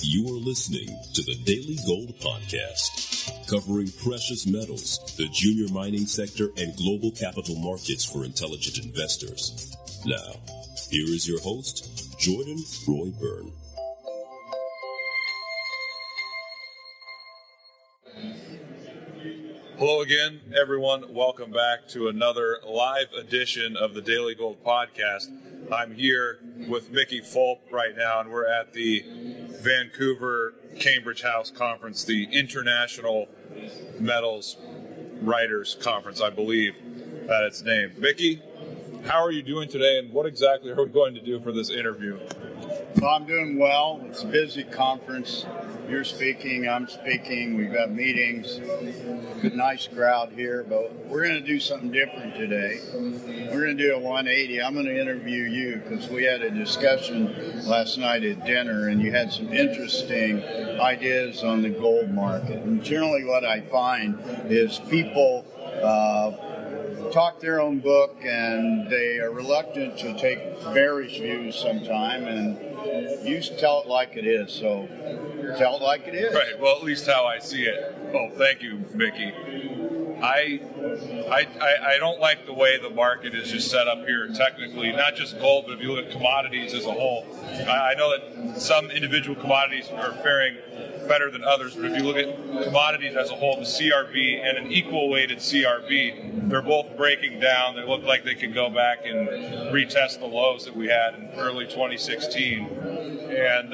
You are listening to the Daily Gold Podcast, covering precious metals, the junior mining sector, and global capital markets for intelligent investors. Now, here is your host, Jordan Roy-Byrne. Hello again, everyone. Welcome back to another live edition of the Daily Gold Podcast. I'm here with Mickey Fulp right now, and we're at the Vancouver Cambridge House Conference, the International Metals Writers Conference, I believe that it's named. Mickey, how are you doing today, and what exactly are we going to do for this interview? Well, I'm doing well. It's a busy conference. You're speaking, I'm speaking, we've got meetings, good nice crowd here, but we're going to do something different today. We're going to do a 180. I'm going to interview you because we had a discussion last night at dinner and you had some interesting ideas on the gold market. And generally what I find is people talk their own book and they are reluctant to take bearish views sometime, and you tell it like it is, so tell it like it is. Right, well, at least how I see it. Oh, thank you, Mickey. I don't like the way the market is just set up here technically, not just gold, but if you look at commodities as a whole. I know that some individual commodities are faring better than others, but if you look at commodities as a whole, the CRB and an equal weighted CRB, they're both breaking down. They look like they can go back and retest the lows that we had in early 2016. And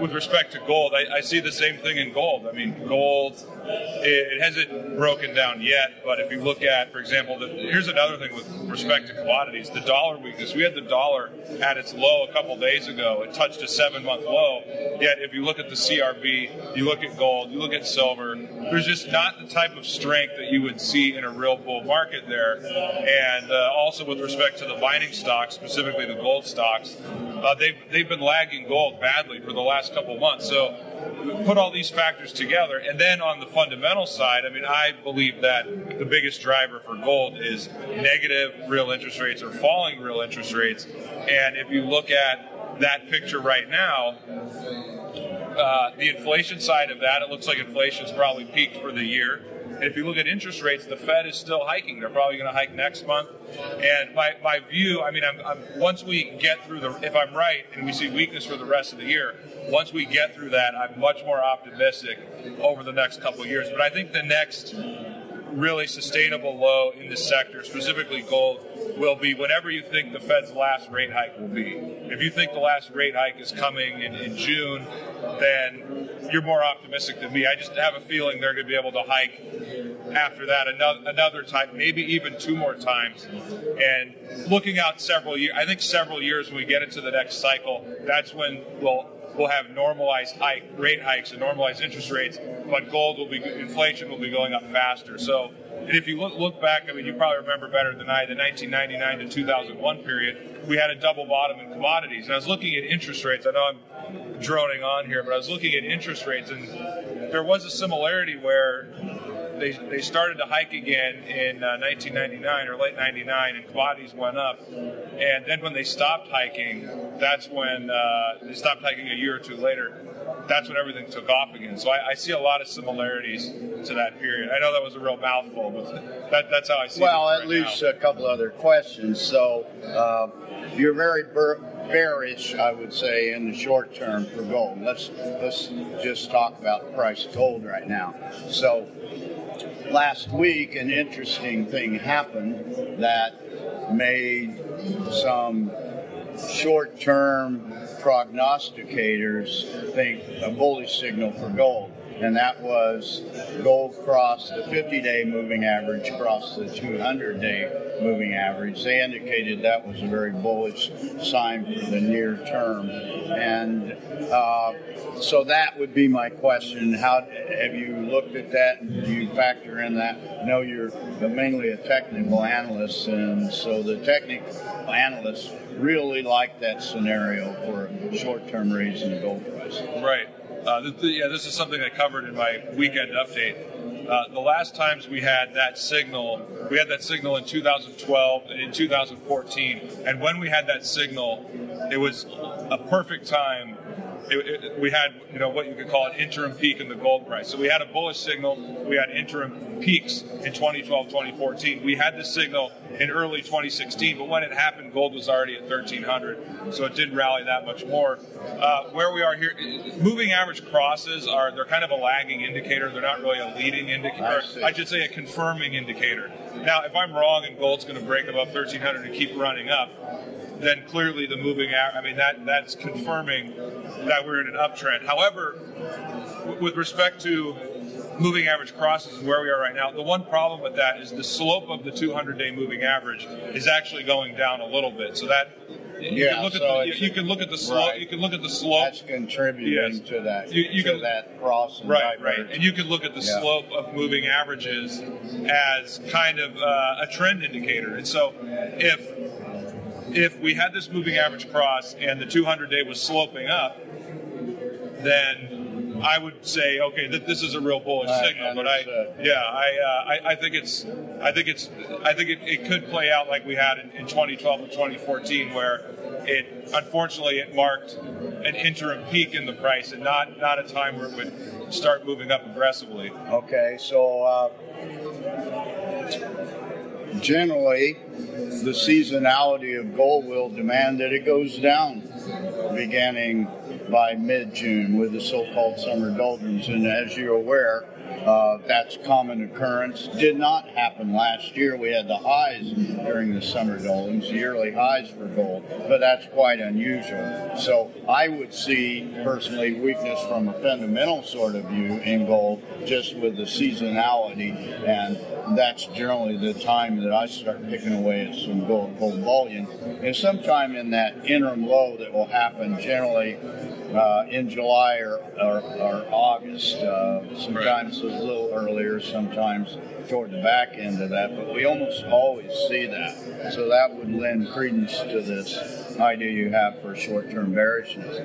with respect to gold, I see the same thing in gold. I mean, gold, it hasn't broken down yet, but if you look at, for example, here's another thing with respect to commodities, the dollar weakness. We had the dollar at its low a couple days ago. It touched a 7-month low, yet if you look at the CRB, you look at gold, you look at silver, there's just not the type of strength that you would see in a real bull market there. And also with respect to the mining stocks, specifically the gold stocks, they've been lagging gold badly for the last couple of months. So put all these factors together, and then on the fundamental side, I mean, I believe that the biggest driver for gold is negative real interest rates or falling real interest rates. And if you look at that picture right now, the inflation side of that, it looks like inflation's probably peaked for the year. And if you look at interest rates, the Fed is still hiking. They're probably going to hike next month. And my view, I mean, once we get through if I'm right and we see weakness for the rest of the year, once we get through that, I'm much more optimistic over the next couple of years. But I think the next really sustainable low in this sector, specifically gold, will be whenever you think the Fed's last rate hike will be. If you think the last rate hike is coming in June, then you're more optimistic than me. I just have a feeling they're going to be able to hike after that another time, maybe even 2 more times. And looking out several years, I think several years when we get into the next cycle, that's when we'll have normalized rate hikes and normalized interest rates, but inflation will be going up faster. So, and if you look back, I mean, you probably remember better than I, the 1999 to 2001 period, we had a double bottom in commodities. And I was looking at interest rates. I know I'm droning on here, but I was looking at interest rates, and there was a similarity where they started to hike again in 1999 or late 99, and commodities went up. And then when they stopped hiking, that's when they stopped hiking a year or two later. That's when everything took off again. So I see a lot of similarities to that period. I know that was a real mouthful, but that's how I see it. Well, at least a couple other questions. So you're very bearish, I would say, in the short term for gold. Let's just talk about the price of gold right now. So last week, an interesting thing happened that made some short-term prognosticators think a bullish signal for gold. And that was gold crossed the 50-day moving average, crossed the 200-day moving average. They indicated that was a very bullish sign for the near term. And so that would be my question. How have you looked at that, and do you factor in that? I know you're mainly a technical analyst, and so the technical analysts really like that scenario for a short-term raise in the gold price. Right. This is something I covered in my weekend update. The last times we had that signal in 2012 and in 2014. And when we had that signal, it was a perfect time we had what you could call an interim peak in the gold price. So we had a bullish signal. We had interim peaks in 2012, 2014. We had this signal in early 2016, but when it happened, gold was already at 1,300, so it didn't rally that much more. Where we are here, moving average crosses they're kind of a lagging indicator. They're not really a leading indicator. I should say a confirming indicator. Now, if I'm wrong and gold's going to break above 1,300 and keep running up, then clearly the moving average, that's confirming that we're in an uptrend. However, with respect to moving average crosses and where we are right now, the one problem with that is the slope of the 200-day moving average is actually going down a little bit. So that you can look at the slope. Right. You can look at the slope. That's contributing to that. That cross. Right. And you can look at the slope of moving averages as kind of a trend indicator. And so if we had this moving average cross and the 200-day was sloping up, then I would say, okay, this is a real bullish signal. But I think it could play out like we had in 2012 and 2014, where unfortunately it marked an interim peak in the price and not a time where it would start moving up aggressively. Okay, so generally, the seasonality of gold will demand that it goes down beginning by mid-June with the so-called summer doldrums. And as you're aware, that's common occurrence. Did not happen last year. We had the highs during the summer doldrums, yearly highs for gold, but that's quite unusual. So I would see, personally, weakness from a fundamental sort of view in gold just with the seasonality, and that's generally the time that I start picking away at some gold bullion. And sometime in that interim low that will happen generally in July or August, sometimes a little earlier, sometimes toward the back end of that, but we almost always see that. So that would lend credence to this idea you have for short-term bearishness.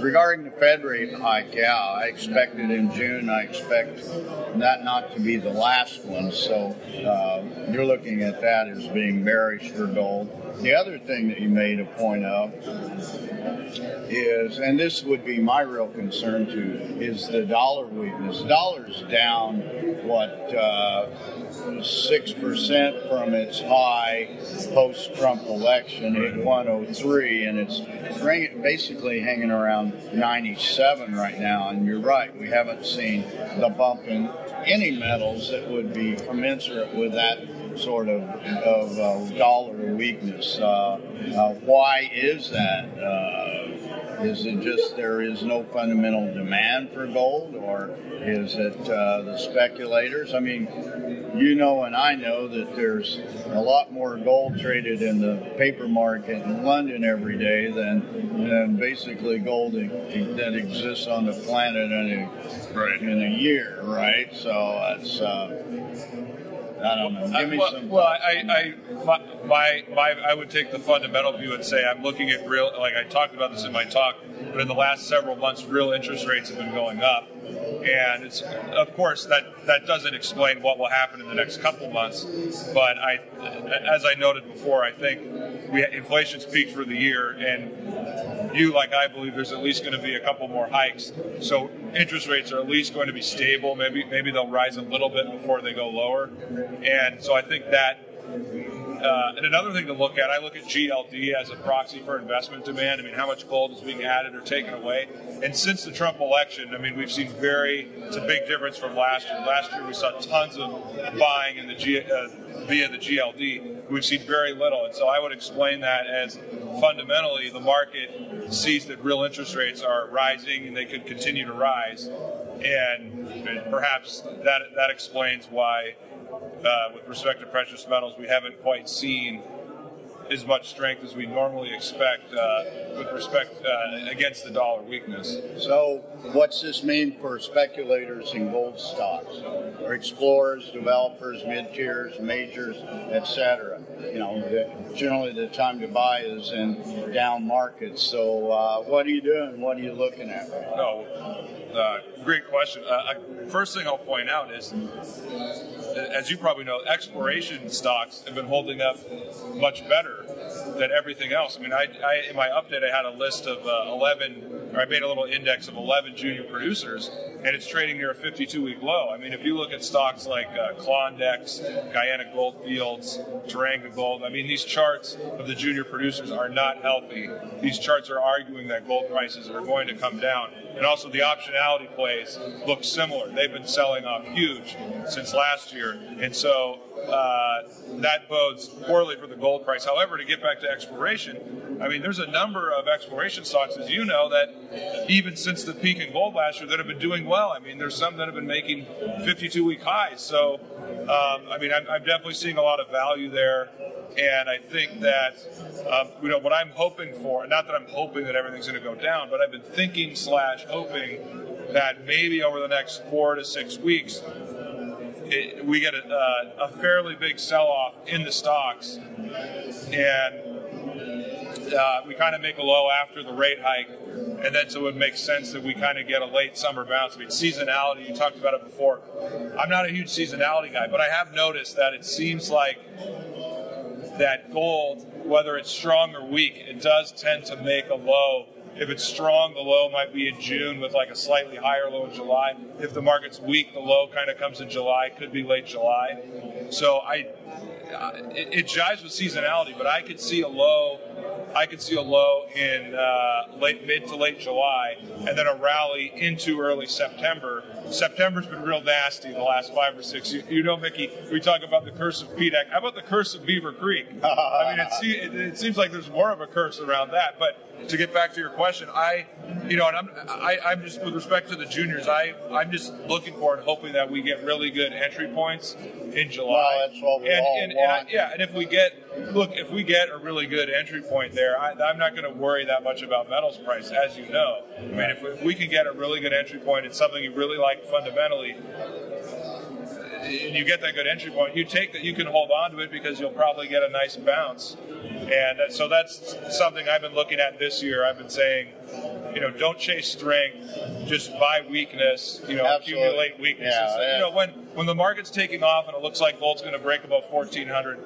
Regarding the Fed rate hike, I expect it in June. I expect that not to be the last one, so you're looking at that as being bearish for gold. The other thing that you made a point of is, and this would be my real concern too, is the dollar weakness. Dollar's down, 6% from its high post-Trump election at 103, and it's basically hanging around 97 right now. And you're right, we haven't seen the bump in any metals that would be commensurate with that sort of dollar weakness. Why is that? Is it just there is no fundamental demand for gold, or is it the speculators? I mean, you know and I know that there's a lot more gold traded in the paper market in London every day than basically gold that exists on the planet in a year, right? So that's I don't know. Give me some. Well, I would take the fundamental view and say I'm looking at real, like I talked about this in my talk, but in the last several months, real interest rates have been going up. And it's, of course, that doesn't explain what will happen in the next couple months. But as I noted before, I think inflation's peaked for the year, and like I believe there's at least going to be a couple more hikes. So interest rates are at least going to be stable. Maybe they'll rise a little bit before they go lower. And so I think that. And another thing to look at, I look at GLD as a proxy for investment demand. I mean, how much gold is being added or taken away. And since the Trump election, I mean, we've seen it's a big difference from last year. Last year we saw tons of buying in via the GLD. We've seen very little. And so I would explain that as fundamentally the market sees that real interest rates are rising and they could continue to rise. And perhaps that explains why with respect to precious metals, we haven't quite seen as much strength as we normally expect with respect against the dollar weakness. So what's this mean for speculators in gold stocks, or explorers, developers, mid-tiers, majors, etc.? Generally the time to buy is in down markets. So what are you doing? What are you looking at? Great question. First thing I'll point out is, as you probably know, exploration stocks have been holding up much better than everything else. I mean, in my update, I had a list of 11 or I made a little index of 11 junior producers, and it's trading near a 52-week low. I mean, if you look at stocks like Klondex, Guyana Goldfields, Taranga Gold, I mean, these charts of the junior producers are not healthy. These charts are arguing that gold prices are going to come down. And also the optionality plays look similar. They've been selling off huge since last year. And so that bodes poorly for the gold price. However, to get back to exploration, I mean, there's a number of exploration stocks, as you know, that even since the peak in gold last year that have been doing well. I mean, there's some that have been making 52-week highs. So, I mean, I'm definitely seeing a lot of value there. And I think that, what I'm hoping for, not that I'm hoping that everything's going to go down, but I've been thinking / hoping that maybe over the next 4 to 6 weeks, we get a fairly big sell-off in the stocks, and we kind of make a low after the rate hike, and then so it would make sense that we kind of get a late summer bounce. I mean, seasonality, you talked about it before. I'm not a huge seasonality guy, but I have noticed that it seems like that gold, whether it's strong or weak, it does tend to make a low. If it's strong, the low might be in June with like a slightly higher low in July. If the market's weak, the low kind of comes in July, could be late July. So it jives with seasonality, but I could see a low in mid to late July, and then a rally into early September. September's been real nasty the last 5 or 6 years. You know, Mickey, we talk about the curse of PDAC. How about the curse of Beaver Creek? I mean, it seems like there's more of a curse around that. But to get back to your question, I'm just, with respect to the juniors, I'm just looking for and hoping that we get really good entry points in July. Well, that's what we all want. And if we get a really good entry point there, I'm not going to worry that much about metals price, as you know. I mean, if we can get a really good entry point in something you really like fundamentally, and you get that good entry point, you take that, you can hold on to it because you'll probably get a nice bounce. And so that's something I've been looking at this year. I've been saying, don't chase strength, just buy weakness, accumulate weaknesses. Yeah. When the market's taking off and it looks like gold's going to break above 1,400,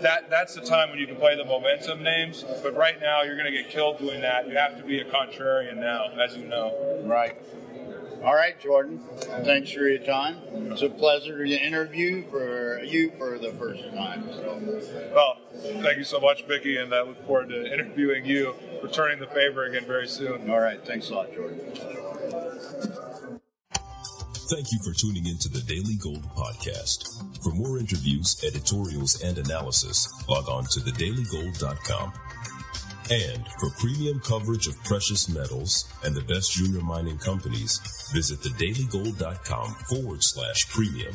that's the time when you can play the momentum names. But right now, you're going to get killed doing that. You have to be a contrarian now, as you know. Right. All right, Jordan. Thanks for your time. It's a pleasure to interview for you for the first time. Well, thank you so much, Mickey, and I look forward to interviewing you, returning the favor again very soon. All right. Thanks a lot, Jordan. Thank you for tuning in to the Daily Gold Podcast. For more interviews, editorials, and analysis, log on to thedailygold.com. And for premium coverage of precious metals and the best junior mining companies, visit thedailygold.com/premium.